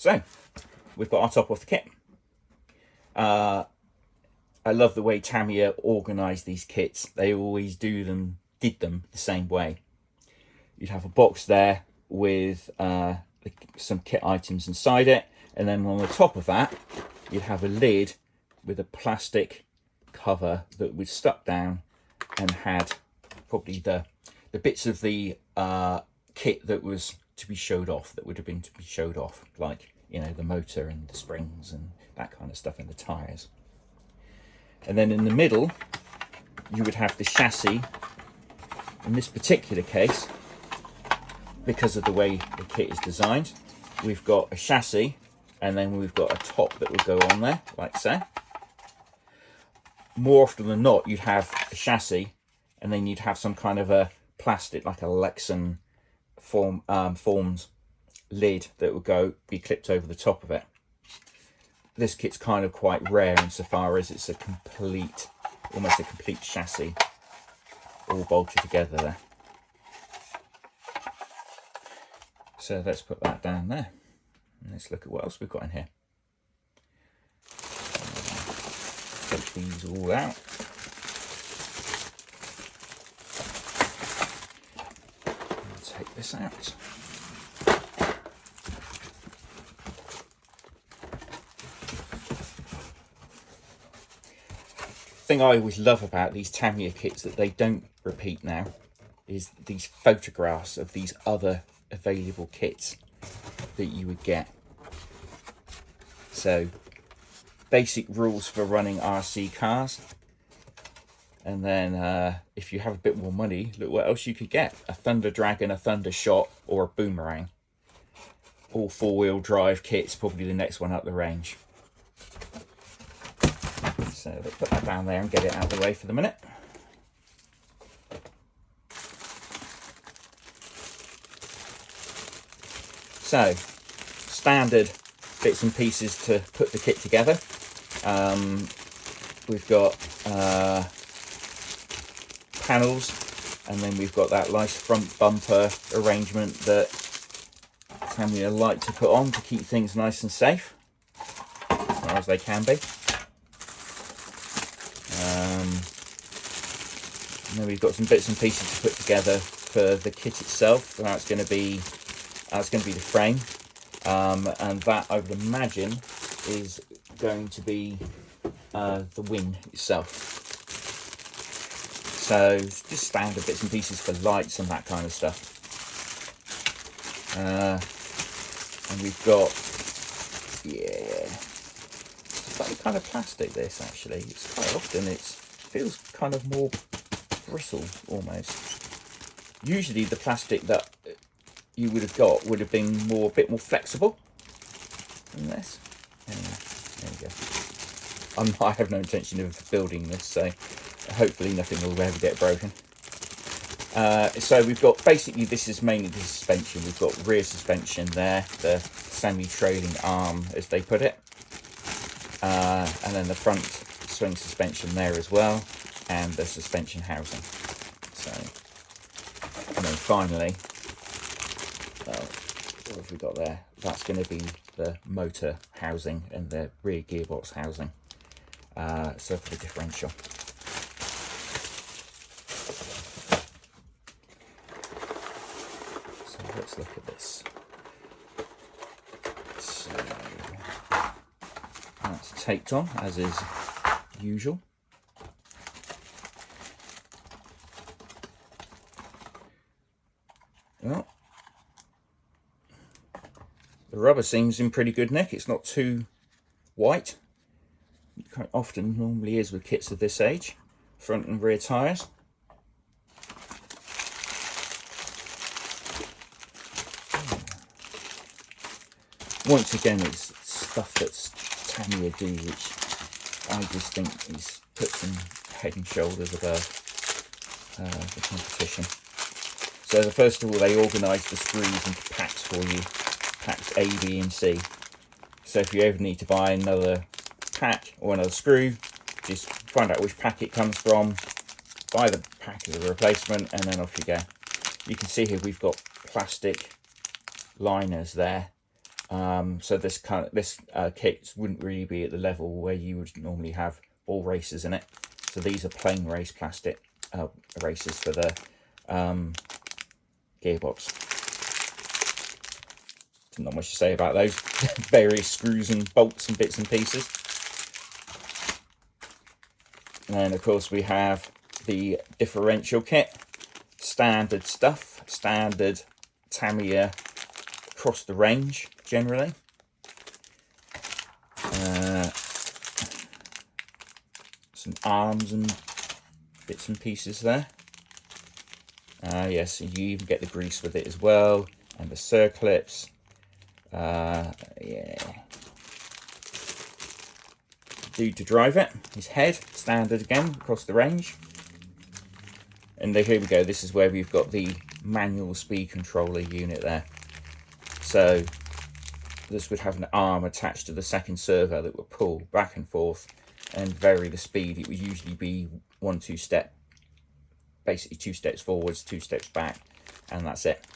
So we've got our top off the kit. I love the way Tamiya organised these kits. They always did them the same way. You'd have a box there with some kit items inside it, and then on the top of that you'd have a lid with a plastic cover that was stuck down and had probably the bits of the kit that was to be showed off, that would have been to be showed off, like, you know, the motor and the springs and that kind of stuff, and the tires. And then in the middle you would have the chassis. In this particular case, because of the way the kit is designed, we've got a chassis and then we've got a top that will go on there, like so. More often than not, you'd have a chassis and then you'd have some kind of a plastic, like a Lexan formed lid that would be clipped over the top of it. This kit's kind of quite rare insofar as it's almost a complete chassis, all bolted together there. So let's put that down there. And let's look at what else we've got in here. Take these all out. And take this out. The thing I always love about these Tamiya kits that they don't repeat now is these photographs of these other available kits that you would get. So basic rules for running RC cars, and then if you have a bit more money, look what else you could get: a Thunder Dragon, a Thunder Shot, or a Boomerang. All four-wheel drive kits, probably the next one up the range. So let's put that down there and get it out of the way for the minute. So, standard bits and pieces to put the kit together. We've got panels, and then we've got that nice front bumper arrangement that Tamiya like to put on to keep things nice and safe, as far as they can be. And then we've got some bits and pieces to put together for the kit itself. So that's going to be the frame, and that I would imagine is going to be the wing itself. So just standard bits and pieces for lights and that kind of stuff. And we've got, it's like kind of plastic, this actually. It's quite often it feels kind of more brittle almost. Usually the plastic that you would have got would have been a bit more flexible than this. Anyway, there we go. I have no intention of building this, so hopefully nothing will ever get broken. So we've got, basically this is mainly the suspension. We've got rear suspension there, the semi-trailing arm as they put it, and then the front swing suspension there as well, and the suspension housing. So, and then finally, what have we got there? That's going to be the motor housing and the rear gearbox housing, so for the differential. So let's look at this. So that's taped on as is usual. Well, the rubber seems in pretty good nick. It's not too white. It quite often normally is with kits of this age. Front and rear tyres. Once again, it's stuff that's Tamiya do, which I just think is puts them head and shoulders above the competition. So first of all, they organise the screws into packs for you, packs A, B and C. So if you ever need to buy another pack or another screw, just find out which pack it comes from, buy the pack as a replacement, and then off you go. You can see here we've got plastic liners there So this kit wouldn't really be at the level where you would normally have all racers in it. So these are plain race plastic racers for the gearbox. Not much to say about those. Various screws and bolts and bits and pieces. And then of course we have the differential kit. Standard stuff, standard Tamiya across the range generally. Some arms and bits and pieces there. Yes, you even get the grease with it as well, and the circlips. Yeah. Dude to drive it, his head, standard again, across the range. And here we go, this is where we've got the manual speed controller unit there. So this would have an arm attached to the second servo that would pull back and forth and vary the speed. It would usually be 1-2 step, basically 2 steps forwards, 2 steps back, and that's it.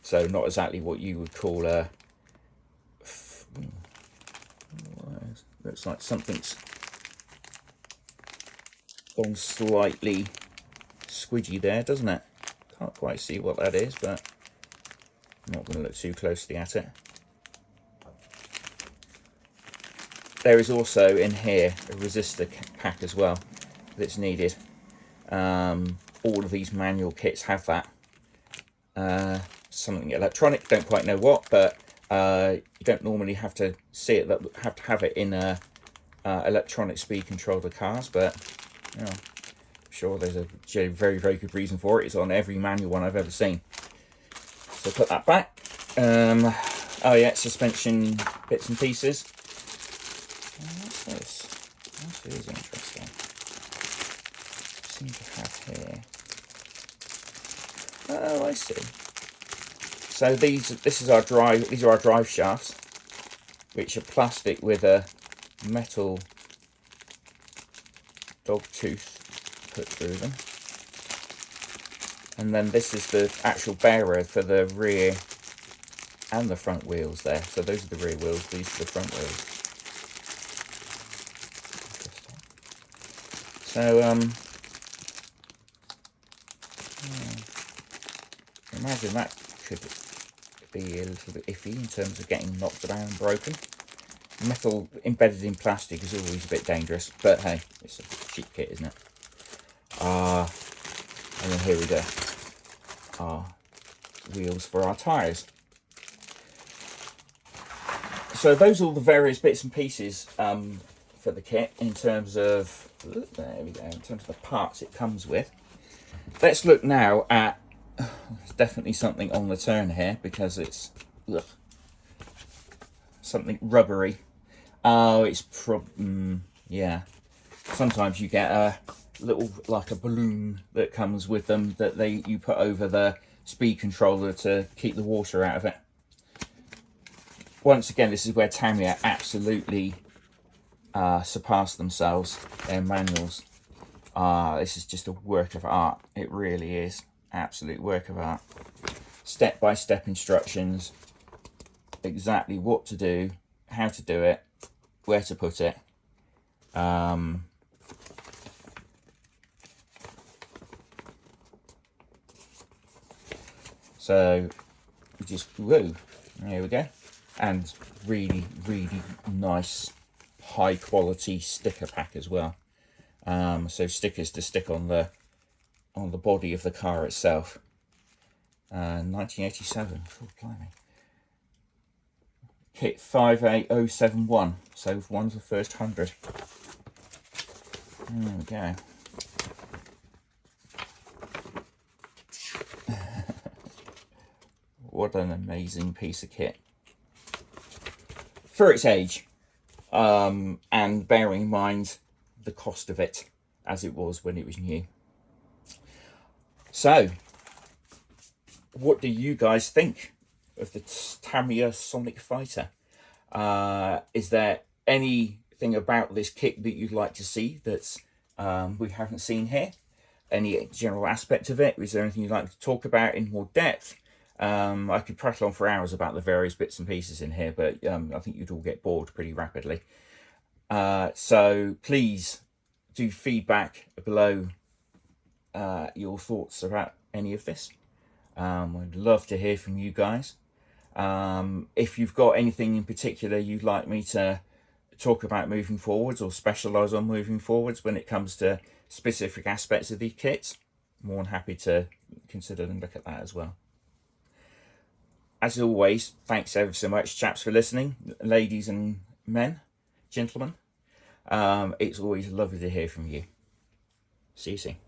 So not exactly what you would call a, looks like something's gone slightly squidgy there, doesn't it? Can't quite see what that is, but I'm not going to look too closely at it. There is also in here a resistor pack as well that's needed. All of these manual kits have that. Something electronic, don't quite know what, but you don't normally have to see it, that have to have it in a electronic speed controller cars, but you know, I'm sure there's a very, very good reason for it. It's on every manual one I've ever seen. So put that back. Oh yeah, suspension bits and pieces. What's this? This is interesting. Seem to have here. Oh, I see. So these are our drive shafts, which are plastic with a metal dog tooth put through them. And then this is the actual bearer for the rear and the front wheels there. So those are the rear wheels, these are the front wheels. So imagine that could be a little bit iffy in terms of getting knocked around and broken. Metal embedded in plastic is always a bit dangerous, but hey, it's a cheap kit, isn't it? And then here we go. Our wheels for our tyres. So those are all the various bits and pieces for the kit in terms of, there we go, in terms of the parts it comes with. Let's look now at, there's definitely something on the turn here because it's something rubbery. Oh, it's yeah. Sometimes you get a little, like a balloon that comes with them that you put over the speed controller to keep the water out of it. Once again, this is where Tamiya absolutely surpassed themselves in manuals. This is just a work of art. It really is. Absolute work of art. Step-by-step instructions. Exactly what to do, how to do it, where to put it. So, just, whoa, there we go. And really, really nice, high quality sticker pack as well. So stickers to stick on the body of the car itself. 1987, oh, blimey. Kit 58071, so one's the first 100. There we go. What an amazing piece of kit. For its age, and bearing in mind the cost of it as it was when it was new. So, what do you guys think of the Tamiya Sonic Fighter? Is there anything about this kit that you'd like to see that's we haven't seen here? Any general aspect of it? Is there anything you'd like to talk about in more depth? I could prattle on for hours about the various bits and pieces in here, but I think you'd all get bored pretty rapidly. So please do feedback below your thoughts about any of this. I'd love to hear from you guys. If you've got anything in particular you'd like me to talk about moving forwards or specialise on moving forwards when it comes to specific aspects of these kits, I'm more than happy to consider and look at that as well. As always, thanks ever so much, chaps, for listening, ladies and men, gentlemen. It's always lovely to hear from you. See you soon.